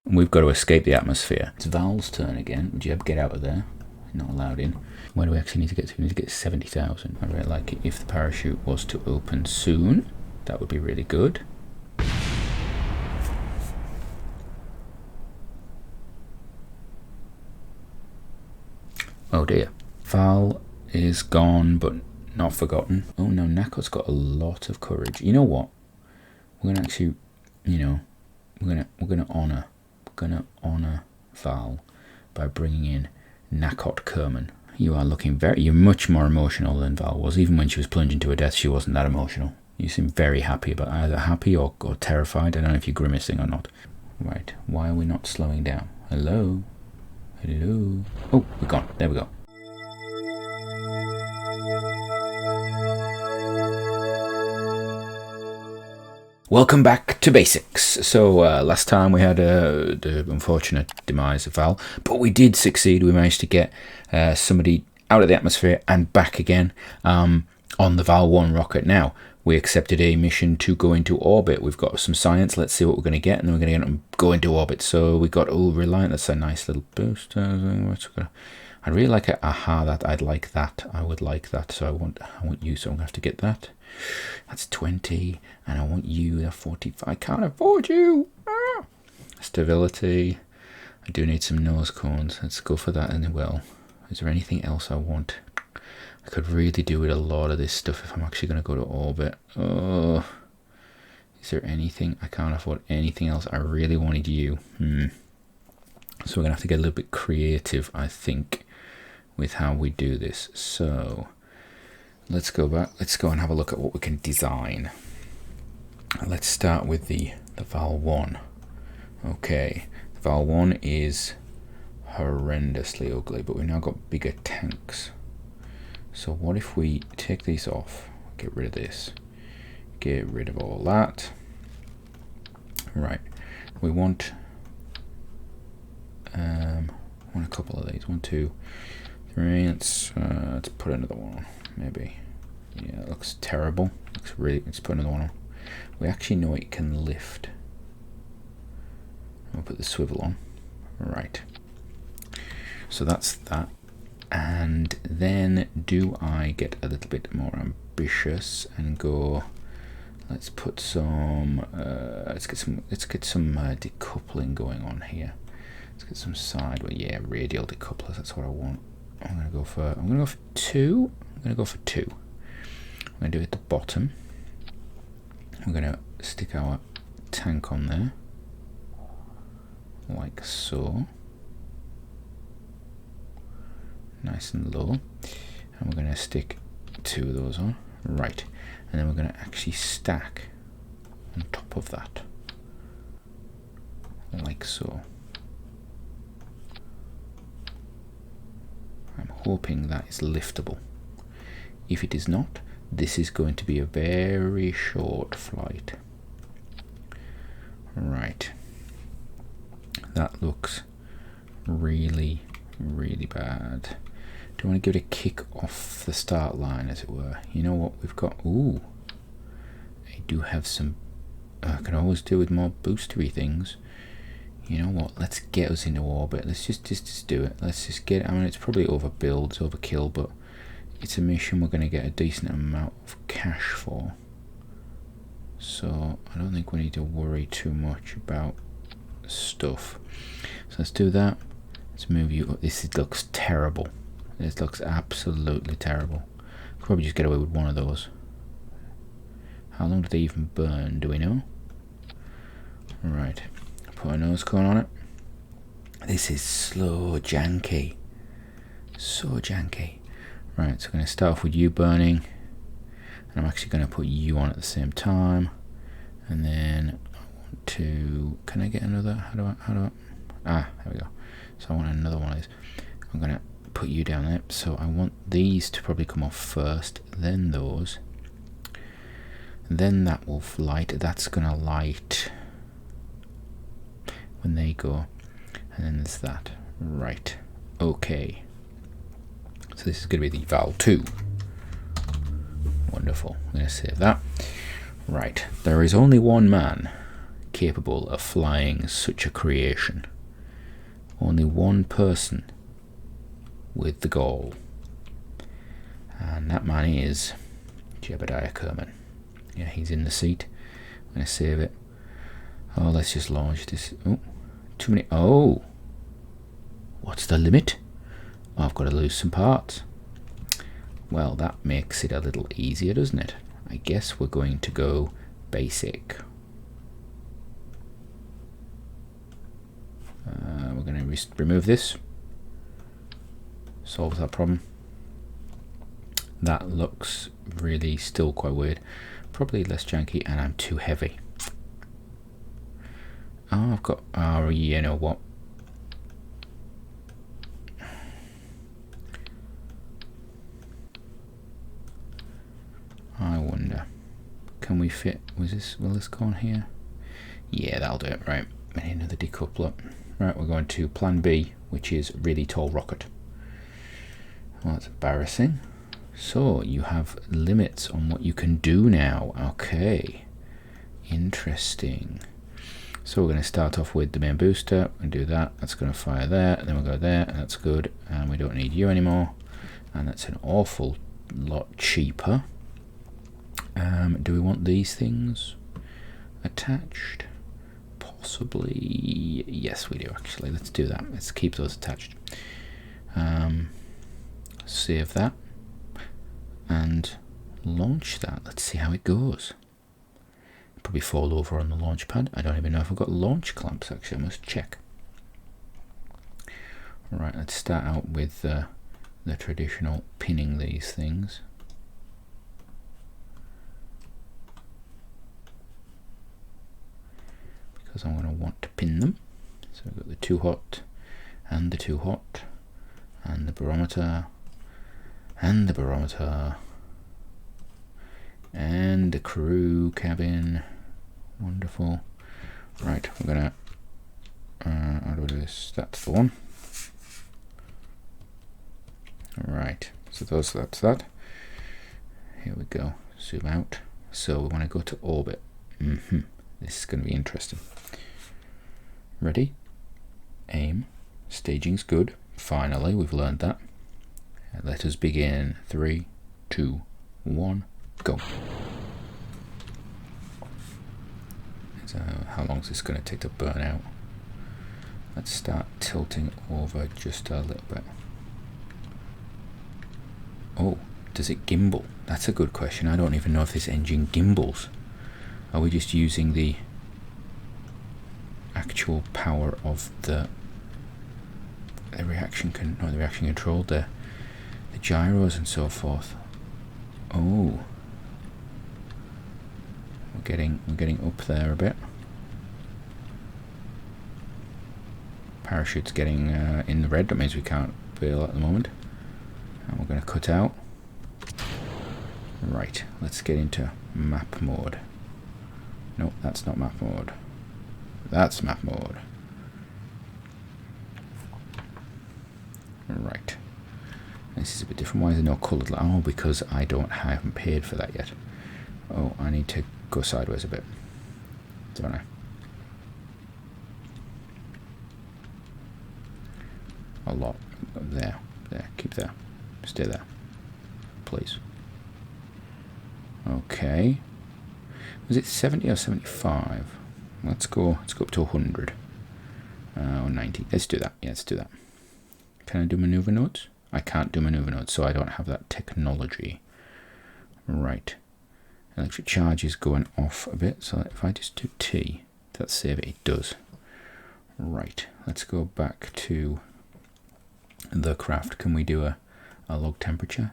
And we've got to escape the atmosphere. It's Val's turn again. Jeb, get out of there. You're not allowed in. Where do we actually need to get to? We need to get 70,000. I'd really like it if the parachute was to open soon. That would be really good. Oh dear. Val is gone, but not forgotten. Oh no, Nako's got a lot of courage. You know what? We're gonna actually, you know, we're gonna honor Val by bringing in Nakot Kerbin. You are looking you're much more emotional than Val was. Even when she was plunging to her death, she wasn't that emotional. You seem very happy, but either happy or terrified. I don't know if you're grimacing or not. Right, why are we not slowing down? Hello? Hello? Oh, we're gone. There we go. Welcome back to basics. So last time we had the unfortunate demise of Val, but we did succeed. We managed to get somebody out of the atmosphere and back again on the Val 1 rocket. Now, we accepted a mission to go into orbit. We've got some science. Let's see what we're going to get, and then we're going to go into orbit. So we got Reliant. That's a nice little boost. I'd really like it. I'd like that. I would like that. So I want you. So I'm going to have to get that. That's 20, and I want you. They're 45. I can't afford you. Stability. I do need some nose cones. Let's go for that. And well, is there anything else I want? I could really do with a lot of this stuff if I'm actually going to go to orbit. Oh, is there anything? I can't afford anything else. I really wanted you. So we're going to have to get a little bit creative, I think, with how we do this. So let's go back. Let's go and have a look at what we can design. Let's start with the Val 1. Okay, the Val 1 is horrendously ugly, but we've now got bigger tanks. So what if we take these off, get rid of this, get rid of all that. Right, we want a couple of these. 1, 2, 3. Let's put another one on, maybe. Yeah, it looks terrible. Let's put another one on. We actually know it can lift. We'll put the swivel on. Right. So that's that. And then do I get a little bit more ambitious and go, let's put some let's get some decoupling going on here. Let's get some sideways, yeah, radial decouplers. That's what I want. I'm gonna go for 2. I'm gonna go for 2. I'm gonna do it at the bottom. We're gonna stick our tank on there like so. Nice and low, and we're going to stick 2 of those on, right, and then we're going to actually stack on top of that like so. I'm hoping that is liftable. If it is not, this is going to be a very short flight. Right, that looks really bad. Do I want to give it a kick off the start line, as it were? You know what we've got? Ooh, I do have some. I can always do with more boostery things. You know what? Let's get us into orbit. Let's just do it. Let's just get. I mean, it's probably overbuild, it's overkill, but it's a mission we're going to get a decent amount of cash for. So I don't think we need to worry too much about stuff. So let's do that. Let's move you up. This looks terrible. This looks absolutely terrible. Could probably just get away with one of those. How long do they even burn? Do we know? Right. Put a nose cone on it. This is slow janky. So janky. Right, so I'm going to start off with you burning. And I'm actually going to put you on at the same time. And then I want to... Can I get another? How do I... Ah, there we go. So I want another one of these. I'm going to put you down there. So I want these to probably come off first, then those. Then that will light. That's going to light when they go. And then there's that. Right. Okay. So this is going to be the Val 2. Wonderful. I'm going to save that. Right. There is only one man capable of flying such a creation. Only one person with the goal. And that man is Jebediah Kerbin. Yeah, he's in the seat. I'm going to save it. Oh, let's just launch this. Oh, too many. Oh! What's the limit? Oh, I've got to lose some parts. Well, that makes it a little easier, doesn't it? I guess we're going to go basic. We're going to remove this. Solves that problem. That looks really still quite weird. Probably less janky, and I'm too heavy. Oh, I've got... Oh, you know what? I wonder, can we fit... Will this go on here? Yeah, that'll do it. Right, we need another decoupler. Right, we're going to plan B, which is really tall rocket. Well, that's embarrassing. So, you have limits on what you can do now. Okay. Interesting. So we're going to start off with the main booster. We're going to do that. That's going to fire there. And then we'll go there. And that's good. And we don't need you anymore. And that's an awful lot cheaper. Do we want these things attached? Possibly. Yes, we do actually. Let's do that. Let's keep those attached. Save that. And launch that. Let's see how it goes. Probably fall over on the launch pad. I don't even know if I've got launch clamps actually. I must check. Right, let's start out with the traditional pinning these things. Because I'm going to want to pin them. So we've got the too hot, and the too hot, and the barometer, and the barometer, and the crew cabin. Wonderful. Right, we're gonna how do I do this? That's the one. Right, so that's that. Here we go. Zoom out. So we want to go to orbit. This is going to be interesting. Ready? Aim. Staging's good. Finally, we've learned that. Let us begin. 3, 2, 1, go. So how long is this going to take to burn out? Let's start tilting over just a little bit. Oh, does it gimbal? That's a good question. I don't even know if this engine gimbals. Are we just using the actual power of the reaction control, the gyros and so forth? Oh, we're getting up there a bit. Parachute's getting in the red. That means we can't bail at the moment. And we're going to cut out. Right, let's get into map mode. No, that's not map mode. That's map mode. Right. This is a bit different. Why is there no coloured line? Oh, because I haven't paid for that yet. Oh, I need to go sideways a bit, don't I? A lot. There. Keep there. Stay there, please. Okay. Was it 70 or 75? Let's go up to 100. Or 90. Let's do that. Yeah, let's do that. Can I do maneuver nodes? I can't do maneuver nodes, so I don't have that technology. Right. Electric charge is going off a bit, so if I just do T, that's save it. It does. Right. Let's go back to the craft. Can we do a log temperature?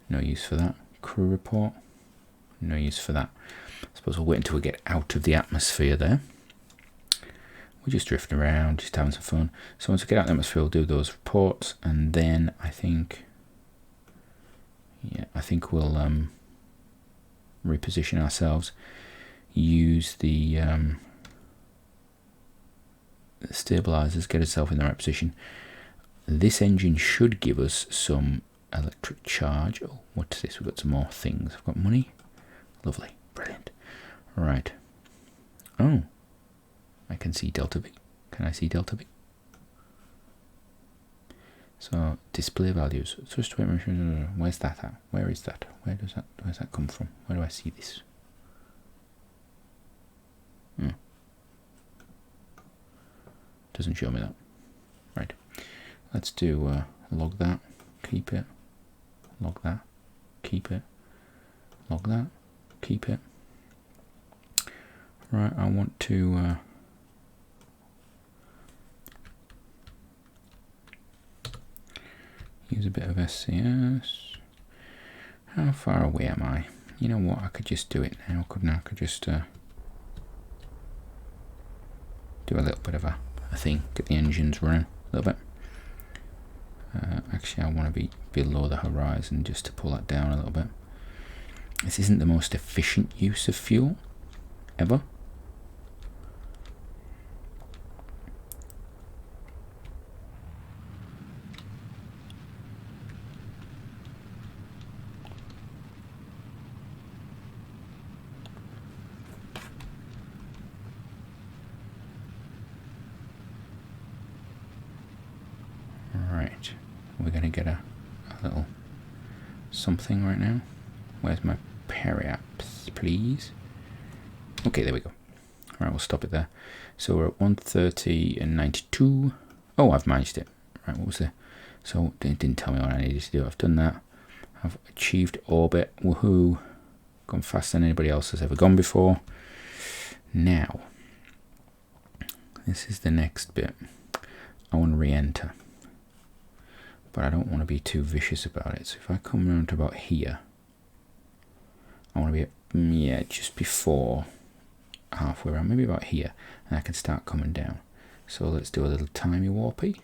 No use for that. Crew report? No use for that. I suppose we'll wait until we get out of the atmosphere there. We're just drifting around, just having some fun. So once we get out of the atmosphere, we'll do those reports, and then I think we'll reposition ourselves, use the stabilizers, get itself in the right position. This engine should give us some electric charge. Oh, what's this? We've got some more things. I've got money. Lovely. Brilliant. Right. Oh, I can see delta V. Can I see delta V? So display values. Thrust weight. Where's that at? Where is that? Where's that come from? Where do I see this? Doesn't show me that. Right. Let's do log that. Keep it. Log that. Keep it. Log that. Keep it. Right. I want to. Use a bit of SCS. How far away am I? You know what? I could just do it now, couldn't I? I could just do a little bit of a thing. Get the engines running a little bit. Actually, I want to be below the horizon just to pull that down a little bit. This isn't the most efficient use of fuel ever. Right, we're going to get a little something right now. Where's my periaps, please? Okay, there we go. Alright, we'll stop it there. So we're at 130 and 92. Oh, I've managed it. Right, what was the... So it didn't tell me what I needed to do. I've done that. I've achieved orbit. Woohoo. Gone faster than anybody else has ever gone before. Now, this is the next bit. I want to re-enter. But I don't want to be too vicious about it. So if I come around to about here, I want to be at, yeah, just before halfway around, maybe about here, and I can start coming down. So let's do a little timey warpy.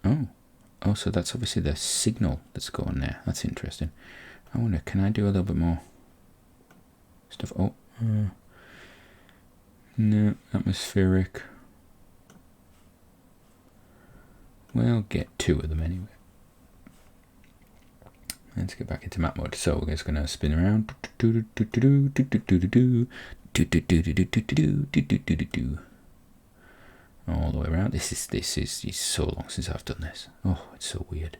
Oh, so that's obviously the signal that's going there. That's interesting. I wonder, can I do a little bit more stuff? Oh, no, atmospheric. We'll get two of them anyway. Let's get back into map mode. So we're just going to spin around. All the way around. This is so long since I've done this. Oh, it's so weird.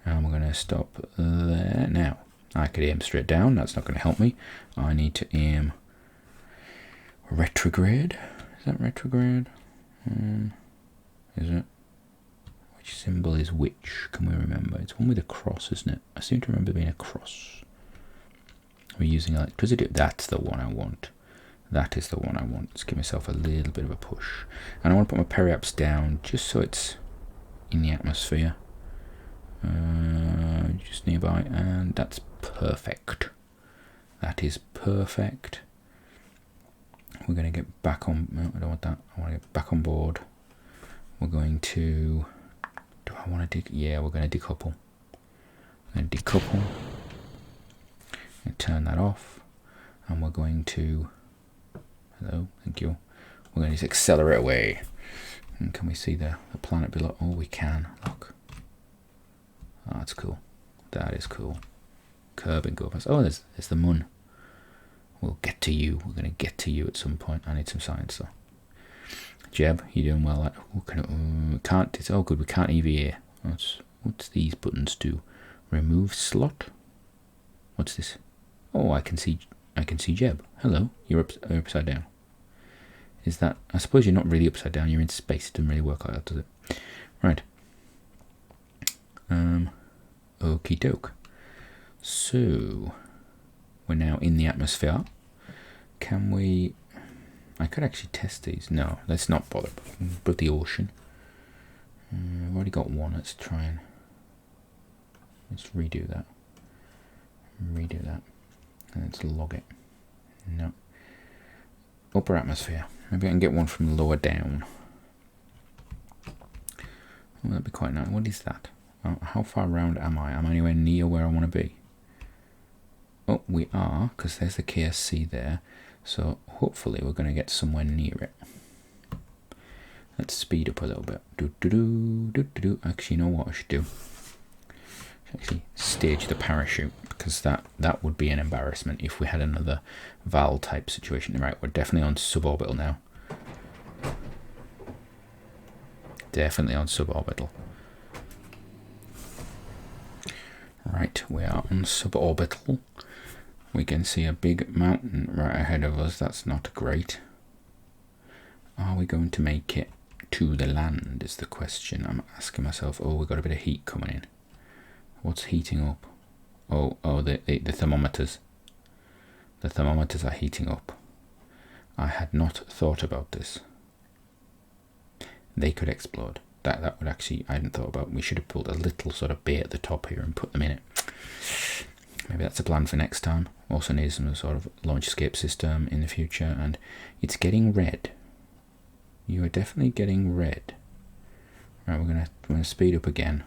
And we're going to stop there. Now, I could aim straight down. That's not going to help me. I need to aim retrograde. Is that retrograde? Is it? Which symbol is which? Can we remember? It's one with a cross, isn't it? I seem to remember being a cross. We're using electricity. That's the one I want. That is the one I want. Let's give myself a little bit of a push. And I want to put my periaps down just so it's in the atmosphere. Just nearby. And that's perfect. That is perfect. We're going to get back on... No, I don't want that. I want to get back on board. We're going to... Do I want to... Yeah, we're going to decouple. We're going to decouple. And turn that off. And we're going to... Hello, thank you. We're going to just accelerate away. And can we see the planet below? Oh, we can. Look. Oh, that's cool. That is cool. Kerbin go past. Oh, there's the moon. We'll get to you. We're going to get to you at some point. I need some science though. Jeb, you're doing well. Can't. It's all good. We can't EVA. What's these buttons do? Remove slot. What's this? Oh, I can see Jeb. Hello. You're upside down. Is that? I suppose you're not really upside down. You're in space. It doesn't really work like that, does it? Right. Okie doke. So we're now in the atmosphere. Can we? I could actually test these. No, let's not bother. But the ocean. I've already got one. Let's try and let's redo that. Redo that. And let's log it. No. Upper atmosphere. Maybe I can get one from lower down. Oh, that'd be quite nice. What is that? How far around am I? Am I anywhere near where I want to be? Oh, we are, because there's the KSC there. So hopefully we're going to get somewhere near it. Let's speed up a little bit. Actually, you know what I should do? Actually stage the parachute, because that would be an embarrassment if we had another Val type situation. Right, we're definitely on suborbital now. Definitely on suborbital. Right, we are on suborbital. We can see a big mountain right ahead of us. That's not great. Are we going to make it to the land is the question. I'm asking myself. Oh, we've got a bit of heat coming in. What's heating up? Oh, the thermometers. The thermometers are heating up. I had not thought about this. They could explode. That would actually, I hadn't thought about. We should have pulled a little sort of bay at the top here and put them in it. Maybe that's a plan for next time. Also need some sort of launch escape system in the future. And it's getting red. You are definitely getting red. Right, we're gonna speed up again.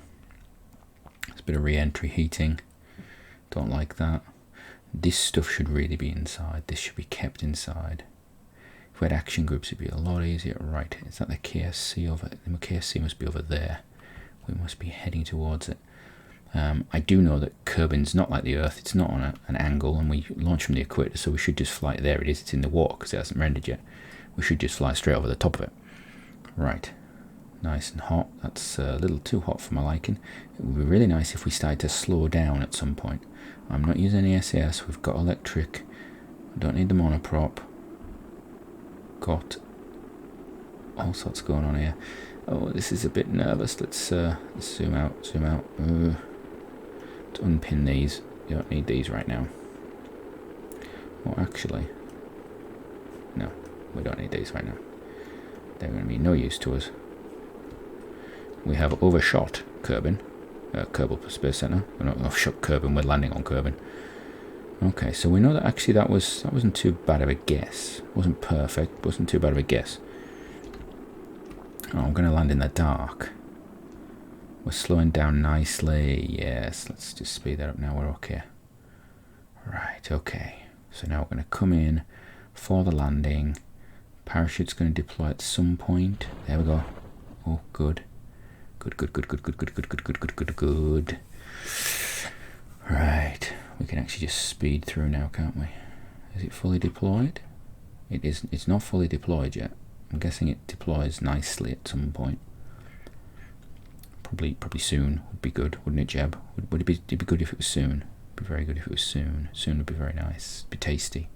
There's a bit of re-entry heating. Don't like that. This stuff should really be inside. This should be kept inside. If we had action groups, it'd be a lot easier. Right, is that the KSC over? The KSC must be over there. We must be heading towards it. I do know that Kerbin's not like the Earth. It's not on an angle, and we launch from the equator, so we should just fly. There it is. It's in the water because it hasn't rendered yet. We should just fly straight over the top of it. Right. Nice and hot. That's a little too hot for my liking. It would be really nice if we started to slow down at some point. I'm not using any SAS. We've got electric. We don't need the monoprop. Got all sorts going on here. Oh, this is a bit nervous. Let's zoom out. Zoom out. To unpin these. You don't need these right now. Well, actually, no, we don't need these right now. They're going to be no use to us. We have overshot Kerbin, Kerbal Space Center. We're not overshot Kerbin. We're landing on Kerbin. Okay, so we know that actually that wasn't too bad of a guess. It wasn't perfect. Wasn't too bad of a guess. Oh, I'm going to land in the dark. We're slowing down nicely. Yes, let's just speed that up now. We're okay. Right. Okay. So now we're going to come in for the landing. Parachute's going to deploy at some point. There we go. Oh, good. Good. Right. We can actually just speed through now, can't we? Is it fully deployed? It is. It's not fully deployed yet. I'm guessing it deploys nicely at some point. Probably soon would be good, wouldn't it, Jeb? Would it be? It'd be good if it was soon. It'd be very good if it was soon. Soon would be very nice. Be tasty.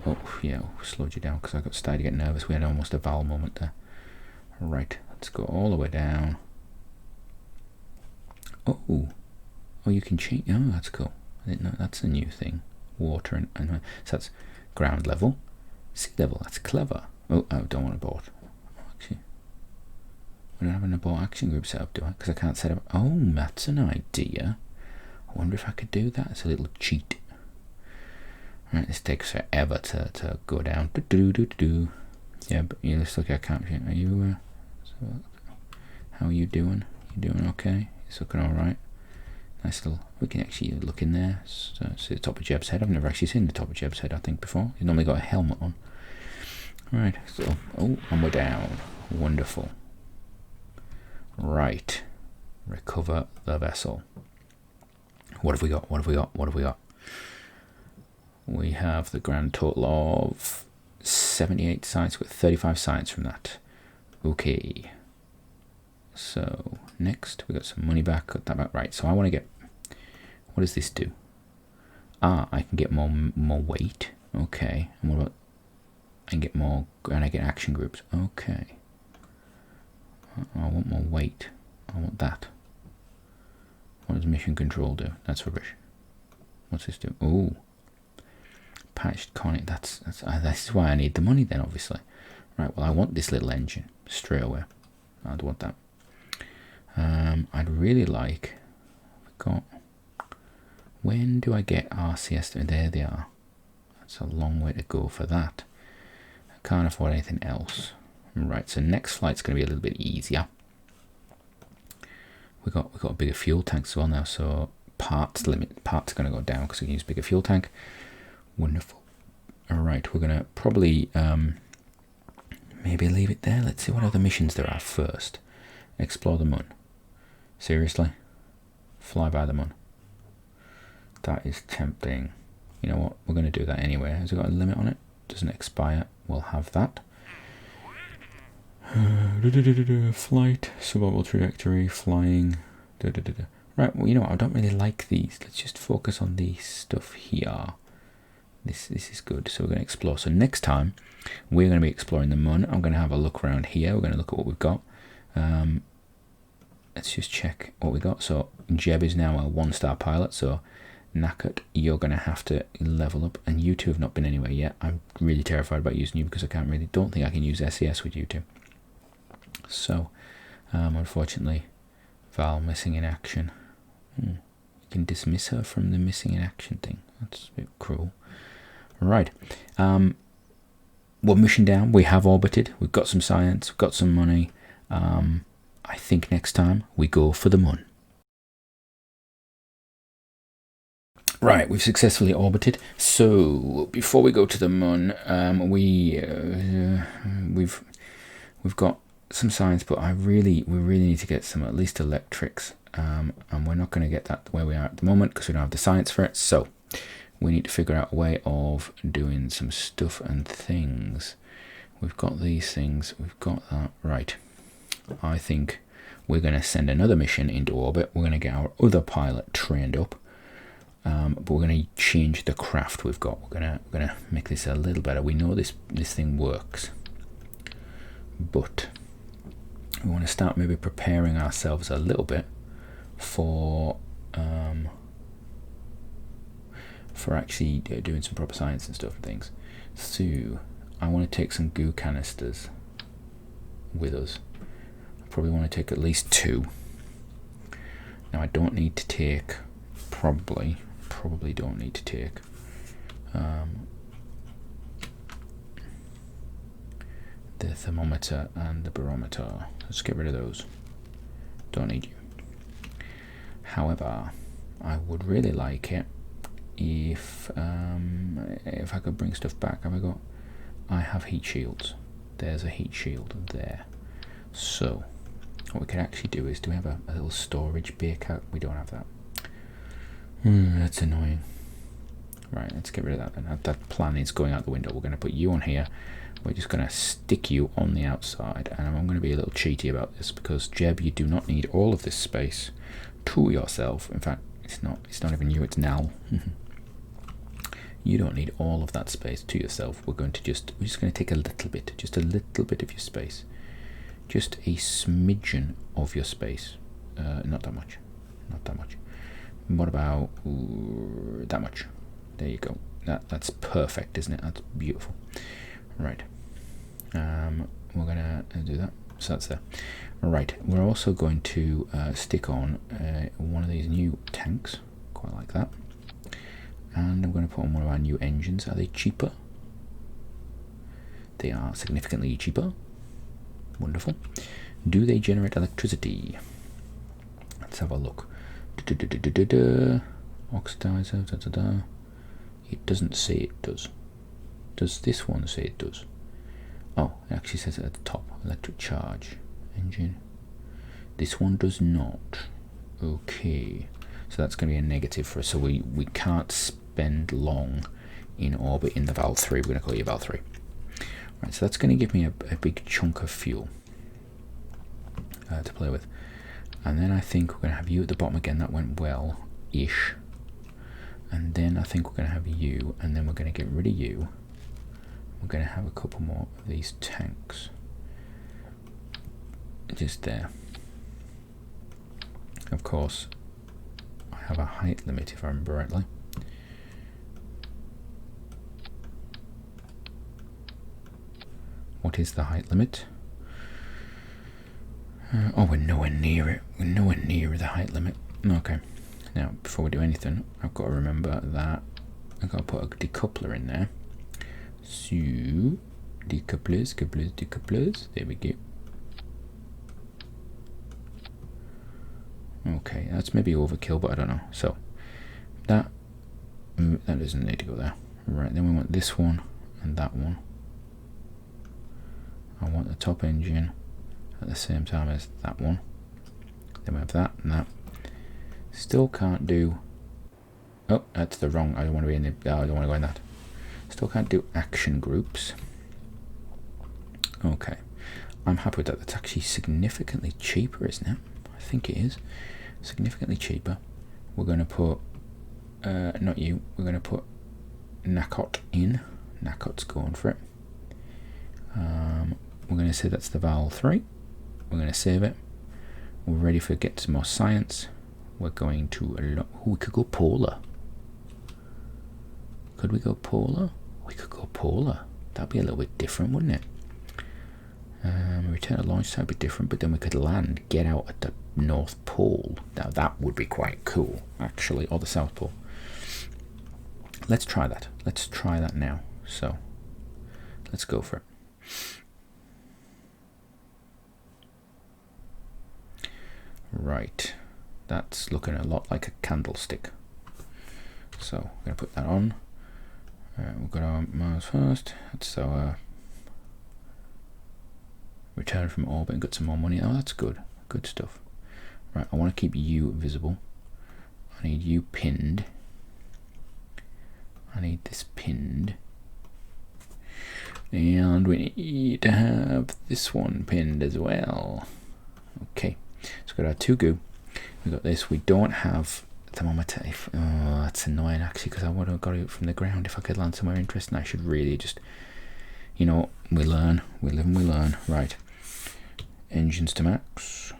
Oh yeah, slowed you down because I started to get nervous. We had almost a Val moment there. Right, let's go all the way down. Oh, you can change. Oh, that's cool. I didn't know that's a new thing. Water and so that's ground level, sea level. That's clever. Oh, I don't want to abort. Actually, we don't have an abort action group set up, do I? Because I can't set up. Oh, that's an idea. I wonder if I could do that. It's a little cheat. Right, this takes forever to go down. Yeah, but you look like I can't. Are you? How are you doing? You doing okay? It's looking all right. Nice little. We can actually look in there. So, see the top of Jeb's head. I've never actually seen the top of Jeb's head. I think before. He's normally got a helmet on. Right. So, and we're down. Wonderful. Right. Recover the vessel. What have we got? We have the grand total of 78 science with 35 science from that. Okay. So next we got some money back. Got that back. Right. So I want to get. What does this do? I can get more weight. Okay. And what about? I can get more, and I get action groups. Okay. I want more weight. I want that. What does mission control do? That's rubbish. What's this do? Oh. Patched conic. That's why I need the money then, obviously. Right, well I want this little engine straight away. I'd want that. I'd really like. When do I get RCS? There they are. That's a long way to go for that. I can't afford anything else. Right, so next flight's going to be a little bit easier. We got a bigger fuel tank as well now, so parts are going to go down because we can use bigger fuel tank. Wonderful. Alright, we're going to probably maybe leave it there. Let's see what other missions there are first. Explore the moon. Seriously? Fly by the moon. That is tempting. You know what? We're going to do that anyway. Has it got a limit on it? Doesn't expire. We'll have that. Flight, suborbital trajectory, flying. Right, well, you know what? I don't really like these. Let's just focus on the stuff here. This is good. So we're going to explore. So next time, we're going to be exploring the moon. I'm going to have a look around here. We're going to look at what we've got. Let's just check what we got. So Jeb is now a 1-star pilot. So Knackered, you're going to have to level up. And you two have not been anywhere yet. I'm really terrified about using you because I don't think I can use SES with you two. So, unfortunately, Val missing in action. You can dismiss her from the missing in action thing. That's a bit cruel. Right. One mission down. We have orbited. We've got some science. We've got some money. I think next time we go for the moon. Right, we've successfully orbited. So before we go to the moon, we've got some science, but we really need to get some at least electrics, and we're not going to get that where we are at the moment because we don't have the science for it. So we need to figure out a way of doing some stuff and things. We've got these things. We've got that. Right. I think we're going to send another mission into orbit. We're going to get our other pilot trained up. But we're going to change the craft we've got. We're going to make this a little better. We know this thing works, but we want to start maybe preparing ourselves a little bit for actually doing some proper science and stuff and things. So I want to take some goo canisters with us. I probably want to take at least 2. Now I don't need to take probably don't need to take the thermometer and the barometer. Let's get rid of those. Don't need you. However, I would really like it if I could bring stuff back. I have heat shields. There's a heat shield there. So what we could actually do is, do we have a little storage beaker? We don't have that. That's annoying. Right, let's get rid of that then. That plan is going out the window. We're going to put you on here. We're just going to stick you on the outside. And I'm going to be a little cheaty about this because, Jeb, you do not need all of this space to yourself. In fact, it's not even you, it's Nal. You don't need all of that space to yourself. We're just going to take a little bit, just a little bit of your space. Just a smidgen of your space. Not that much. Not that much. What about that much? There you go. That's perfect, isn't it? That's beautiful. Right. We're gonna do that. So that's there. Right. We're also going to stick on one of these new tanks. Quite like that. And I'm going to put on one of our new engines. Are they cheaper? They are significantly cheaper. Wonderful. Do they generate electricity? Let's have a look. Oxidizer. It doesn't say it does. Does this one say it does? Oh, it actually says it at the top. Electric charge engine. This one does not. Okay. So that's going to be a negative for us. So we can't spend long in orbit in the Val 3. We're going to call you Val 3. Right, so that's going to give me a big chunk of fuel to play with. And then I think we're going to have you at the bottom again. That went well-ish. And then I think we're going to have you, and then we're going to get rid of you. We're going to have a couple more of these tanks. Just there. Of course, I have a height limit if I remember rightly. What is the height limit? Oh, we're nowhere near it. We're nowhere near the height limit. Okay. Now, before we do anything, I've got to remember that I've got to put a decoupler in there. So, decouplers. There we go. Okay, that's maybe overkill, but I don't know. So, that doesn't need to go there. Right, then we want this one and that one. I want the top engine at the same time as that one. Then we have that and that. Still can't do... Oh, that's the wrong... I don't want to be in the... I don't want to go in that. Still can't do action groups. Okay. I'm happy with that. That's actually significantly cheaper, isn't it? I think it is. Significantly cheaper. We're going to put... not you. We're going to put Nakot in. Nakot's going for it. We're going to say that's the Val 3. We're going to save it. We're ready for get some more science. We're going to... we could go polar. Could we go polar? We could go polar. That'd be a little bit different, wouldn't it? Return to launch site would be different, but then we could land, get out at the North Pole. Now that would be quite cool, actually, or the South Pole. Let's try that. Let's try that now. So, let's go for it. Right. That's looking a lot like a candlestick. So, I'm going to put that on. We'll go to Mars first. That's our return from orbit and got some more money. Oh, that's good. Good stuff. Right, I want to keep you visible. I need you pinned. I need this pinned. And we need to have this one pinned as well. Okay, so we've got our 2 goo. We've got this. We don't have thermometer. Oh, that's annoying actually, because I would have got it from the ground. If I could land somewhere interesting, I should really just, you know, we learn, we live and we learn. Right, engines to max.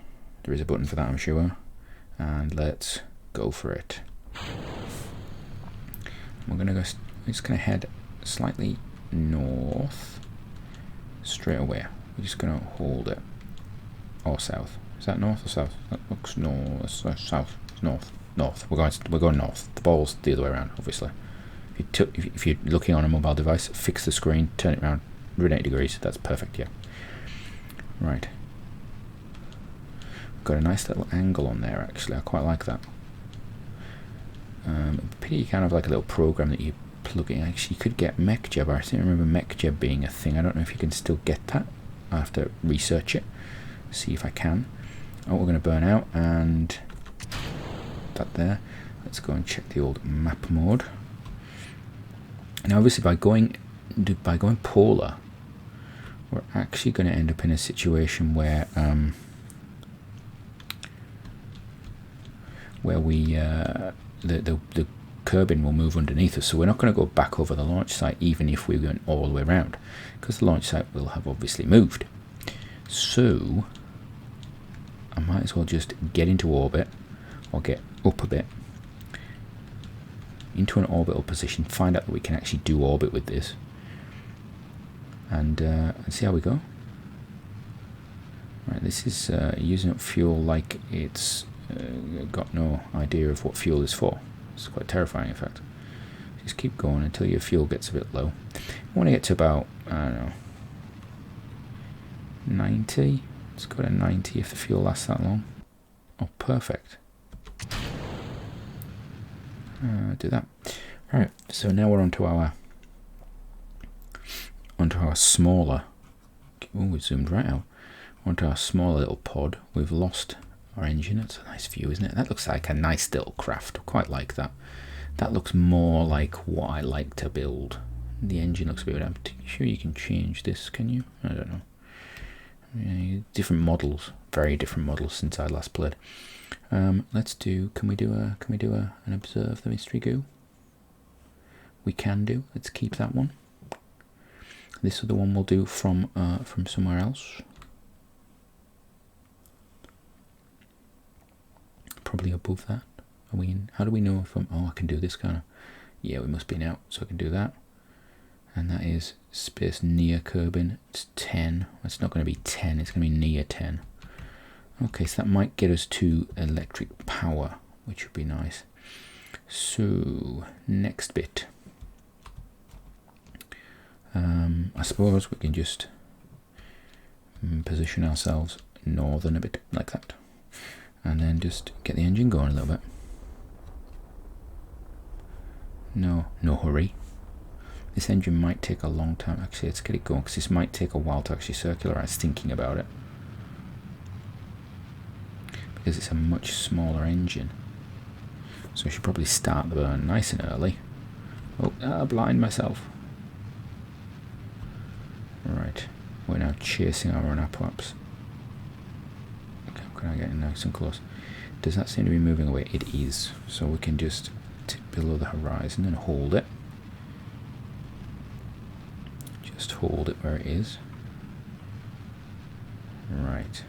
There is a button for that, I'm sure. And let's go for it. We're gonna go. We're just gonna head slightly north straight away. We're just gonna hold it. Or south. Is that north or south? That looks north. South. North. North. We're going north. The ball's the other way around, obviously. If you're looking on a mobile device, fix the screen, turn it around 180 degrees. That's perfect. Yeah. Right. We've got a nice little angle on there. Actually, I quite like that. Pretty kind of like a little program that you plug in. Actually, you could get MacJeb. I still remember MacJeb being a thing. I don't know if you can still get that. I have to research it. See if I can. Oh, we're going to burn out, and that there. Let's go and check the old map mode. And obviously, by going polar, we're actually going to end up in a situation where we the Kerbin will move underneath us, so we're not going to go back over the launch site, even if we went all the way around, because the launch site will have obviously moved. So I might as well just get into orbit, or get up a bit into an orbital position, find out that we can actually do orbit with this, and see how we go. Right, this is using up fuel like it's got no idea of what fuel is for. It's quite terrifying, in fact. Just keep going until your fuel gets a bit low. I want to get to about, I don't know, 90. Let's go to 90 if the fuel lasts that long. Oh, perfect. Do that. Right, so now we're onto our smaller. Oh, we zoomed right out. Onto our smaller little pod. We've lost our engine. That's a nice view, isn't it? That looks like a nice little craft. I quite like that. That looks more like what I like to build. The engine looks a bit empty. Sure, you can change this, can you? I don't know. Yeah, different models, very different models since I last played. Let's do. Can we do an observe the mystery goo? We can do. Let's keep that one. This other one we'll do from somewhere else. Probably above that. Are we in? How do we know if I'm? Oh, I can do this kind of. Yeah, we must be now, so I can do that. And that is space near Kerbin. It's 10. It's not going to be 10. It's going to be near 10. Okay, so that might get us to electric power, which would be nice. So next bit. I suppose we can just position ourselves northern a bit like that. And then just get the engine going a little bit. No hurry. This engine might take a long time. Actually, let's get it going, because this might take a while to actually circularize, thinking about it. Because it's a much smaller engine. So I should probably start the burn nice and early. Oh, blind myself. Right, we're now chasing our own apoaps. Okay, can I get in nice and close? Does that seem to be moving away? It is. So we can just tip below the horizon and hold it. Just hold it where it is. Right.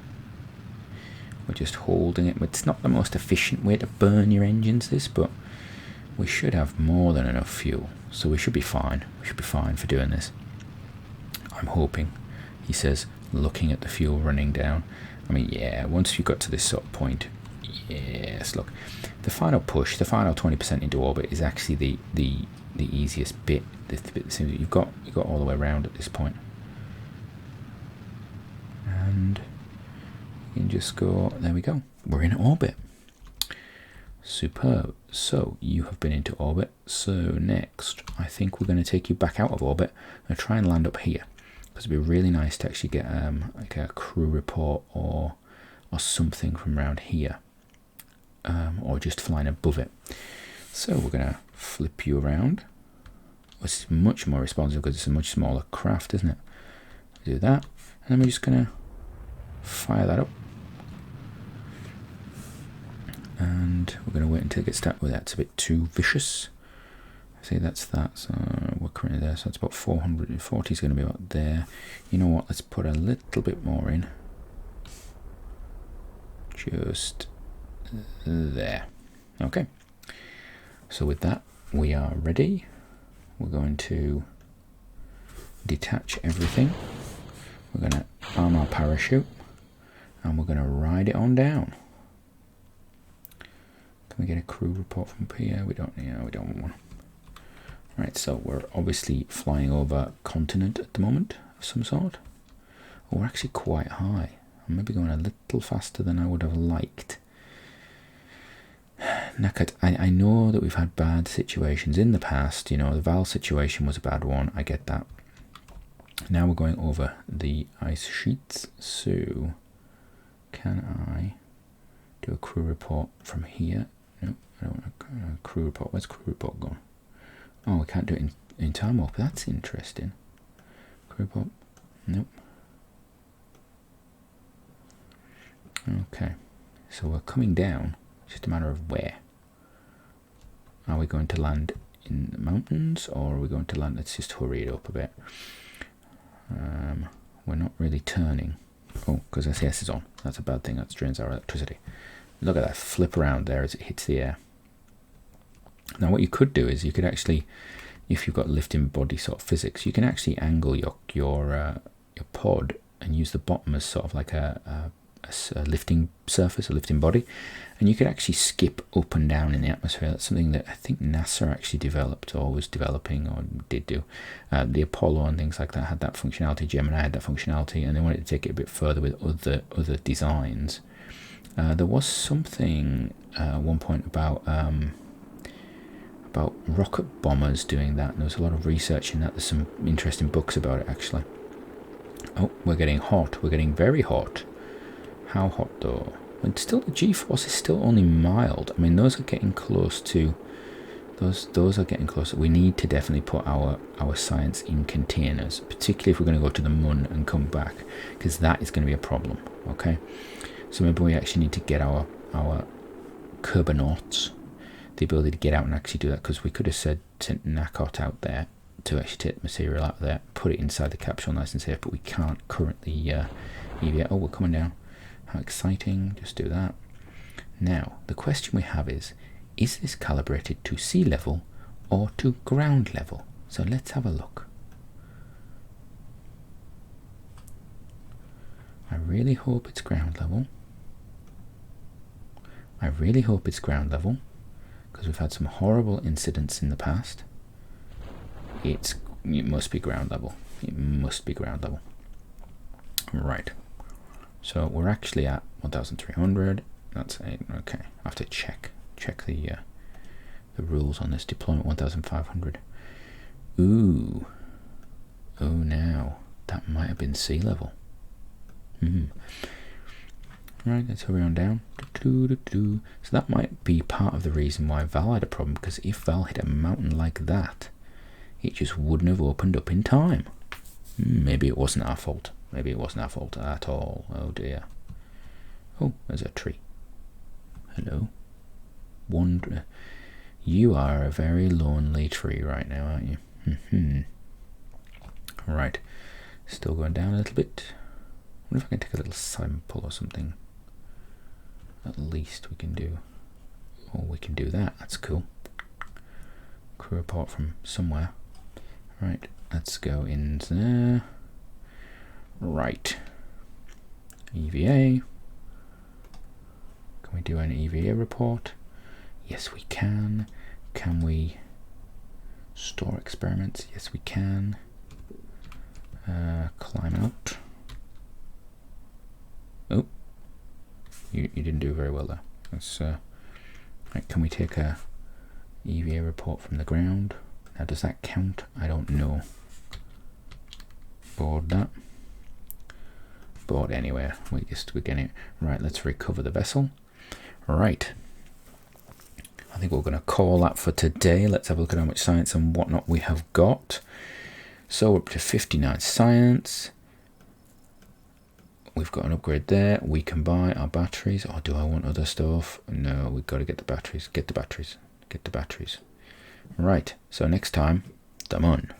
We're just holding it. It's not the most efficient way to burn your engines, this, but we should have more than enough fuel. So we should be fine. We should be fine for doing this. I'm hoping, he says, looking at the fuel running down. I mean, yeah, once you got to this sort of point, yes, look, the final push, the final 20% into orbit is actually the easiest bit. The bit that seems that you've got all the way around at this point. And you can just go, there we go, we're in orbit. Superb. So you have been into orbit. So next, I think we're going to take you back out of orbit and try and land up here. Because it'd be really nice to actually get like a crew report or something from around here, or just flying above it. So we're going to flip you around. It's much more responsive because it's a much smaller craft, isn't it? Do that, and then we're just going to fire that up. And we're going to wait until it gets started. Well, that's a bit too vicious. See, that's that. So we're currently there. So it's about 440 is going to be about there. You know what? Let's put a little bit more in. Just there. Okay. So with that, we are ready. We're going to detach everything. We're going to arm our parachute, and we're going to ride it on down. Can we get a crew report from here? We don't. Yeah, we don't want one. Right, so we're obviously flying over continent at the moment of some sort. Oh, we're actually quite high. I'm maybe going a little faster than I would have liked. Knackered. I know that we've had bad situations in the past. You know, the Val situation was a bad one. I get that. Now we're going over the ice sheets. So, can I do a crew report from here? No, I don't want a crew report. Where's crew report gone? Oh, we can't do it in time warp. That's interesting. Crew report. Nope. Okay. So we're coming down. It's just a matter of where. Are we going to land in the mountains, or are we going to land? Let's just hurry it up a bit. We're not really turning. Oh, because SAS is on. That's a bad thing. That drains our electricity. Look at that flip around there as it hits the air. Now what you could do is you could actually, if you've got lifting body sort of physics, you can actually angle your pod and use the bottom as sort of like a lifting surface, a lifting body, and you could actually skip up and down in the atmosphere. That's something that I think NASA actually developed, or was developing, or did do. The Apollo and things like that had that functionality. Gemini had that functionality, and they wanted to take it a bit further with other designs. There was something at one point about rocket bombers doing that, and there was a lot of research in that. There's some interesting books about it, actually. Oh, we're getting hot. We're getting very hot. How hot, though? And still, the G-force is still only mild. I mean, those are getting close to... Those are getting closer. We need to definitely put our science in containers, particularly if we're going to go to the moon and come back, because that is going to be a problem, okay? So maybe we actually need to get our Kerbinauts the ability to get out and actually do that, because we could have sent NACOT out there to actually take material out of there, put it inside the capsule nice and safe, but we can't currently EVA. Oh, we're coming down. How exciting. Just do that. Now, the question we have is this calibrated to sea level or to ground level? So let's have a look. I really hope it's ground level. I really hope it's ground level, because we've had some horrible incidents in the past. It must be ground level. It must be ground level. Right. So we're actually at 1,300. That's okay. I have to check the rules on this deployment. 1,500. Ooh. Oh, now that might have been sea level. Right. Let's hurry on down. So that might be part of the reason why Val had a problem, because if Val hit a mountain like that, it just wouldn't have opened up in time. Maybe it wasn't our fault. Maybe it wasn't our fault at all. Oh dear. Oh, there's a tree. Hello. Wonder. You are a very lonely tree right now, aren't you? Right. Still going down a little bit. I wonder if I can take a little sample or something. At least we can do. Oh, we can do that. That's cool. Crew report from somewhere. Right. Let's go in there. Right. EVA. Can we do an EVA report? Yes, we can. Can we store experiments? Yes, we can. Climb out. Oh, you didn't do very well there. Let's, right, can we take a EVA report from the ground? Now, does that count? I don't know. Board that. Board anywhere. We're getting it. Right, let's recover the vessel. Right. I think we're going to call that for today. Let's have a look at how much science and whatnot we have got. So we're up to 59 science. We've got an upgrade there. We can buy our batteries. Or do I want other stuff? No, we've got to get the batteries. Get the batteries. Get the batteries. Right. So next time, done.